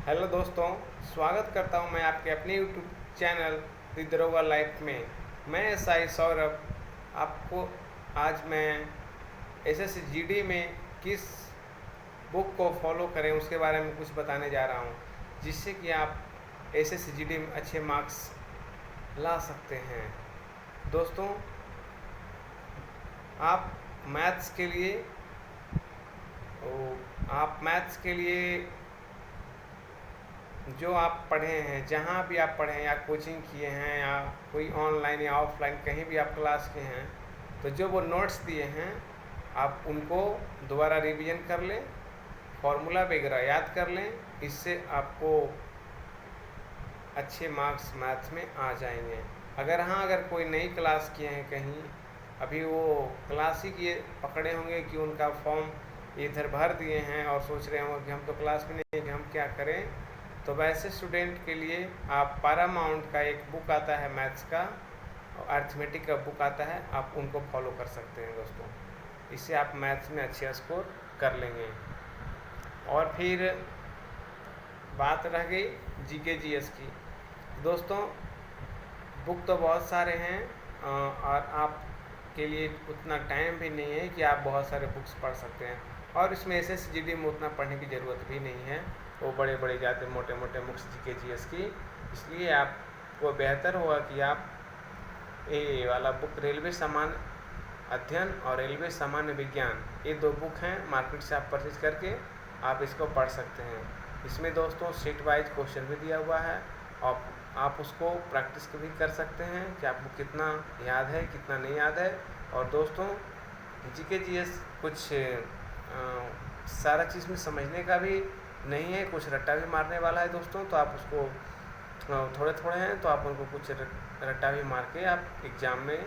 Hello दोस्तों, स्वागत करता हूं मैं आपके अपने यूट्यूब चैनल द दरोगा लाइफ में। मैं साई सौरभ आपको आज मैं एसएसजीडी में किस बुक को फॉलो करें उसके बारे में कुछ बताने जा रहा हूं, जिससे कि आप एसएसजीडी में अच्छे मार्क्स ला सकते हैं। दोस्तों, आप मैथ्स के लिए आप मैथ्स के लिए जो आप पढ़े हैं, जहाँ भी आप पढ़े हैं या कोचिंग किए हैं या कोई ऑनलाइन या ऑफलाइन कहीं भी आप क्लास किए हैं, तो जो वो नोट्स दिए हैं आप उनको दोबारा रिवीजन कर लें, फॉर्मूला वगैरह याद कर लें। इससे आपको अच्छे मार्क्स मैथ्स में आ जाएंगे। अगर कोई नई क्लास किए हैं कहीं, अभी वो क्लास ही किए पकड़े होंगे कि उनका फॉर्म इधर भर दिए हैं और सोच रहे होंगे कि हम तो क्लास में नहीं, कि हम क्या करें, तो वैसे स्टूडेंट के लिए आप पैरामाउंट का एक बुक आता है मैथ्स का, और अर्थमेटिक का बुक आता है, आप उनको फॉलो कर सकते हैं दोस्तों। इससे आप मैथ्स में अच्छे स्कोर कर लेंगे। और फिर बात रह गई जीके जीएस की। दोस्तों, बुक तो बहुत सारे हैं और आपके लिए उतना टाइम भी नहीं है कि आप बहुत सारे बुक्स पढ़ सकते हैं, और इसमें एसएसजीडी में उतना पढ़ने की ज़रूरत भी नहीं है। वो बड़े बड़े जाते मोटे मोटे बुक्स जीके जीएस की। इसलिए आपको बेहतर होगा कि आप ये वाला बुक रेलवे सामान्य अध्ययन और रेलवे सामान्य विज्ञान, ये दो बुक हैं, मार्केट से आप परचेज करके आप इसको पढ़ सकते हैं। इसमें दोस्तों सीट वाइज क्वेश्चन भी दिया हुआ है और आप उसको प्रैक्टिस भी कर सकते हैं कि आपको कितना याद है कितना नहीं याद है। और दोस्तों, जीके जीएस कुछ सारा चीज़ में समझने का भी नहीं है, कुछ रट्टा भी मारने वाला है दोस्तों। तो आप उसको थोड़े थोड़े हैं तो आप उनको कुछ रट्टा भी मार के आप एग्ज़ाम में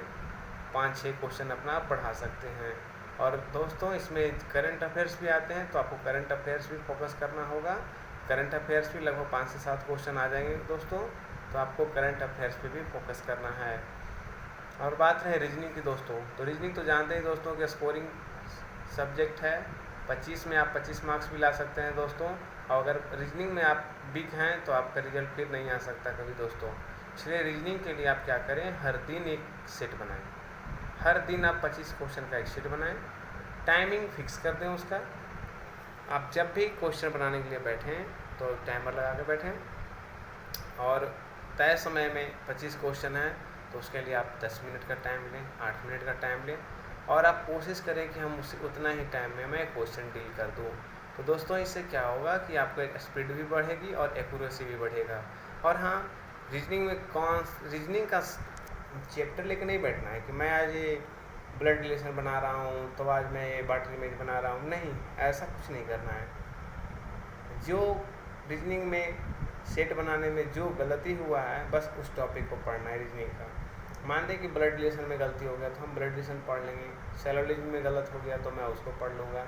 5-6 क्वेश्चन अपना बढ़ा सकते हैं। और दोस्तों, इसमें करंट अफेयर्स भी आते हैं, तो आपको करंट अफेयर्स भी फोकस करना होगा। करंट अफेयर्स भी लगभग 5 से 7 क्वेश्चन आ जाएंगे दोस्तों, तो आपको करंट अफेयर्स पे भी फोकस करना है। और बात है रीजनिंग की दोस्तों, तो रीजनिंग तो जानते हैं दोस्तों कि स्कोरिंग सब्जेक्ट है। 25 में आप 25 मार्क्स भी ला सकते हैं दोस्तों। और अगर रीजनिंग में आप वीक हैं तो आपका रिजल्ट फिर नहीं आ सकता कभी दोस्तों। इसलिए रीजनिंग के लिए आप क्या करें, हर दिन एक सेट बनाएं। हर दिन आप 25 क्वेश्चन का एक सेट बनाएं, टाइमिंग फिक्स कर दें उसका। आप जब भी क्वेश्चन बनाने के लिए बैठें तो टाइमर लगा के बैठें, और तय समय में 25 क्वेश्चन हैं तो उसके लिए आप 10 मिनट का टाइम लें, 8 मिनट का टाइम लें, और आप कोशिश करें कि हम उसे उतना ही टाइम में मैं क्वेश्चन डील कर दूँ। तो दोस्तों, इससे क्या होगा कि आपका स्पीड भी बढ़ेगी और एक्यूरेसी भी बढ़ेगा। और हाँ, रीजनिंग में रीजनिंग का चैप्टर लेकर नहीं बैठना है कि मैं आज ये ब्लड रिलेशन बना रहा हूँ तो आज मैं ये वाटर इमेज बना रहा हूँ, नहीं, ऐसा कुछ नहीं करना है। जो रीजनिंग में सेट बनाने में जो गलती हुआ है, बस उस टॉपिक को पढ़ना है रीजनिंग का। मान लें कि ब्लड रिलेशन में गलती हो गया तो हम ब्लड रिलेशन पढ़ लेंगे, सेलोलिज्म में गलत हो गया तो मैं उसको पढ़ लूँगा।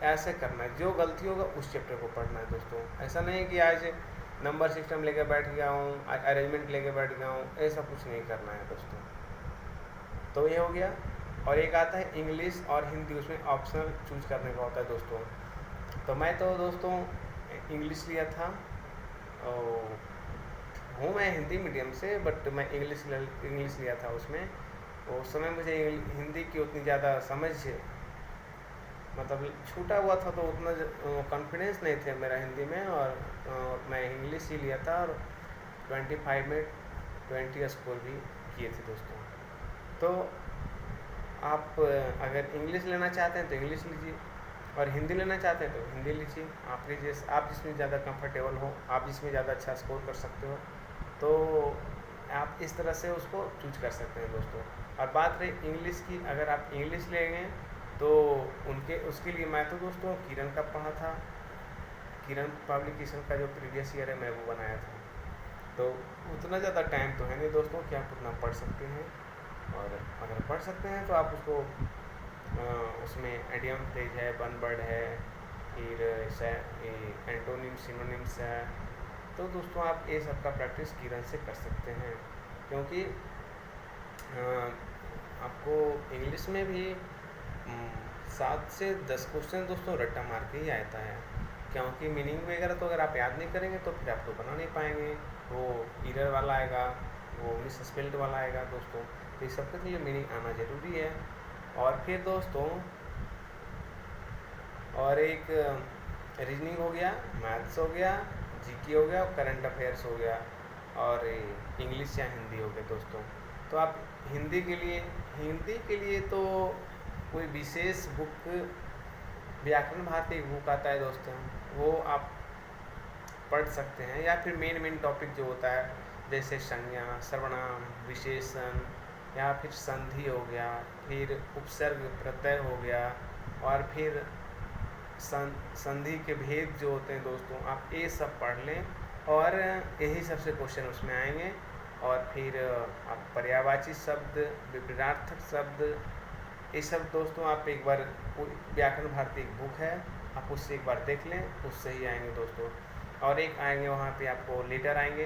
ऐसे करना है, जो गलती होगा उस चैप्टर को पढ़ना है दोस्तों। ऐसा नहीं कि आज नंबर सिस्टम लेकर बैठ गया हूँ, आज अरेंजमेंट लेकर बैठ गया हूँ, ऐसा कुछ नहीं करना है दोस्तों। तो ये हो गया। और एक आता है इंग्लिश और हिंदी, उसमें ऑप्शनल चूज करने का होता है दोस्तों। तो मैं तो दोस्तों इंग्लिश लिया था, और हूँ मैं हिंदी मीडियम से, बट मैं इंग्लिश लिया था उसमें। तो उस समय मुझे हिंदी की उतनी ज़्यादा समझ, मतलब छूटा हुआ था, तो उतना कॉन्फिडेंस नहीं थे मेरा हिंदी में, और मैं इंग्लिश ही लिया था, और 25 में 20 स्कोर भी किए थे दोस्तों। तो आप अगर इंग्लिश लेना चाहते हैं तो इंग्लिश लीजिए, और हिंदी लेना चाहते हैं तो हिंदी लीजिए। आप जिसमें ज़्यादा कंफर्टेबल हो, आप जिसमें ज़्यादा अच्छा स्कोर कर सकते हो, तो आप इस तरह से उसको चूज कर सकते हैं दोस्तों। और बात रही इंग्लिश की, अगर आप इंग्लिश लेंगे तो उसके लिए मैं तो दोस्तों किरण का पढ़ा था। किरण पब्लिकेशन का जो प्रीवियस ईयर है मैं वो बनाया था। तो उतना ज़्यादा टाइम तो है नहीं दोस्तों कि आप उतना पढ़ सकते हैं, और अगर पढ़ सकते हैं तो आप उसको उसमें एडियम फ्रेज है, वन वर्ड है, फिर एंटोनिम सिनोनिम्स है। तो दोस्तों, आप ये सब का प्रैक्टिस किरण से कर सकते हैं, क्योंकि आपको इंग्लिश में भी 7 से 10 क्वेश्चन दोस्तों रट्टा मार के ही आता है। क्योंकि मीनिंग वगैरह तो अगर आप याद नहीं करेंगे तो फिर आप तो बना नहीं पाएंगे, वो एरर वाला आएगा, वो मिसस्पेल्ड वाला आएगा दोस्तों। तो इस सब के लिए मीनिंग आना ज़रूरी है। और फिर दोस्तों और एक रीजनिंग हो गया, मैथ्स हो गया, जीके हो गया और करंट अफेयर्स हो गया, और इंग्लिश या हिंदी हो गया दोस्तों। तो आप हिंदी के लिए तो कोई विशेष बुक व्याकरण भारती एक बुक आता है दोस्तों, वो आप पढ़ सकते हैं। या फिर मेन टॉपिक जो होता है जैसे संज्ञा, सर्वनाम, विशेषण, या फिर संधि हो गया, फिर उपसर्ग प्रत्यय हो गया, और फिर संधि के भेद जो होते हैं दोस्तों, आप ये सब पढ़ लें और यही सबसे क्वेश्चन उसमें आएंगे। और फिर आप पर्यायवाची शब्द, विपरीतार्थक शब्द, ये सब दोस्तों आप एक बार व्याकरण भारती एक बुक है, आप उससे एक बार देख लें, उससे ही आएंगे दोस्तों। और एक आएंगे वहाँ पे आपको लेटर आएंगे,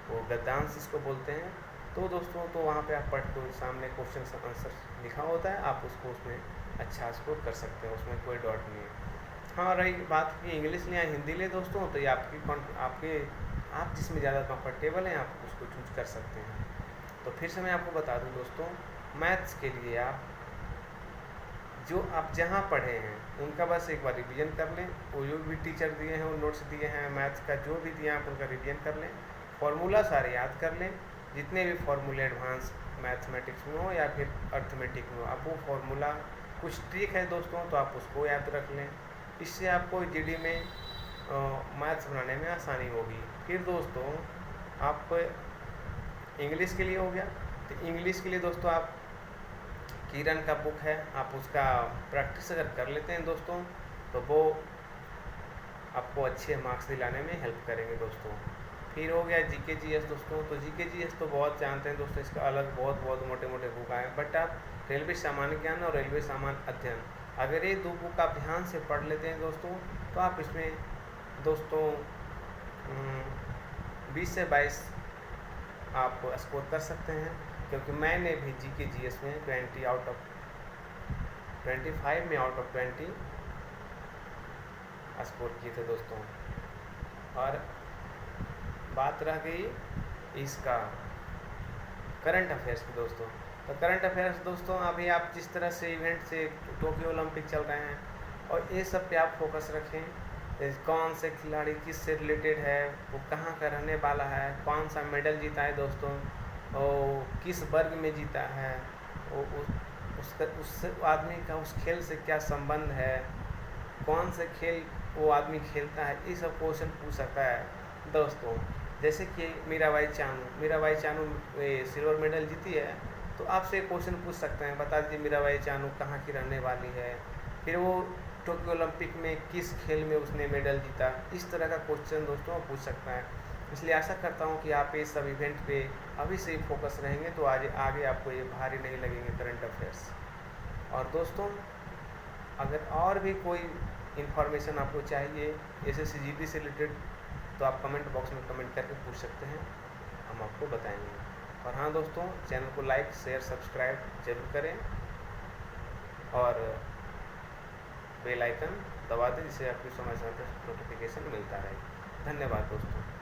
वो गद्यांश इसको बोलते हैं। तो दोस्तों तो वहाँ पे आप पढ़ के सामने क्वेश्चन आंसर लिखा होता है, आप उसको उसमें अच्छा स्कोर कर सकते हैं, उसमें कोई डाउट नहीं है। हाँ, रही बात की इंग्लिश ले या हिंदी ले दोस्तों, तो ये आप जिसमें ज़्यादा कंफर्टेबल हैं आप उसको चूज कर सकते हैं। तो फिर से मैं आपको बता दूं दोस्तों, मैथ्स के लिए आप जहाँ पढ़े हैं उनका बस एक बार रिवीजन कर लें। वो जो भी टीचर दिए हैं, वो नोट्स दिए हैं मैथ्स का जो भी दिया आप उनका रिवीजन कर लें, फॉर्मूला सारे याद कर लें, जितने भी फॉर्मूले एडवांस मैथमेटिक्स में हो या फिर अर्थमेटिक में हो, आप वो फॉर्मूला कुछ ट्रिक है दोस्तों तो आप उसको याद रख लें। इससे आपको जीडी में मैथ्स बनाने में आसानी होगी। फिर दोस्तों आप इंग्लिश के लिए हो गया, तो इंग्लिश के लिए दोस्तों आप किरण का बुक है, आप उसका प्रैक्टिस अगर कर लेते हैं दोस्तों तो वो आपको अच्छे मार्क्स दिलाने में हेल्प करेंगे दोस्तों। फिर हो गया जीके जीएस दोस्तों, तो जीके जीएस तो बहुत जानते हैं दोस्तों, इसका अलग बहुत मोटे मोटे बुक आए, बट आप रेलवे सामान्य ज्ञान और रेलवे सामान्य अध्ययन अगर ये दो बुक आप ध्यान से पढ़ लेते हैं दोस्तों, तो आप इसमें दोस्तों 20 से 22 आप स्कोर कर सकते हैं। क्योंकि मैंने भी जीके जीएस में 25 में आउट ऑफ 20 स्कोर किए थे दोस्तों। और बात रह गई इसका करंट अफेयर्स की दोस्तों, तो करंट अफेयर्स दोस्तों अभी आप जिस तरह से इवेंट से टोक्यो ओलंपिक चल रहे हैं, और ये सब पे आप फोकस रखें। कौन से खिलाड़ी किस से रिलेटेड है, वो कहाँ का रहने वाला है, कौन सा मेडल जीता है दोस्तों, और किस वर्ग में जीता है, उस आदमी का उस खेल से क्या संबंध है, कौन से खेल वो आदमी खेलता है, ये सब क्वेश्चन पूछ सकता है दोस्तों। जैसे कि मीराबाई चानू सिल्वर मेडल जीती है, तो आपसे क्वेश्चन पूछ सकते हैं, बता दीजिए मीराबाई चानू कहाँ की रहने वाली है, फिर वो टोक्यो ओलंपिक में किस खेल में उसने मेडल जीता। इस तरह का क्वेश्चन दोस्तों पूछ सकता है। इसलिए आशा करता हूँ कि आप इस सब इवेंट पे अभी से ही फोकस रहेंगे तो आगे आपको ये भारी नहीं लगेंगे करंट अफेयर्स। और दोस्तों अगर और भी कोई इन्फॉर्मेशन आपको चाहिए जैसे सीजीडी से रिलेटेड, तो आप कमेंट बॉक्स में कमेंट करके पूछ सकते हैं, हम आपको बताएंगे। और हाँ दोस्तों, चैनल को लाइक शेयर सब्सक्राइब जरूर करें और बेल आइकन दबा दें, जिससे आपको समय समय पर नोटिफिकेशन मिलता रहे। धन्यवाद दोस्तों।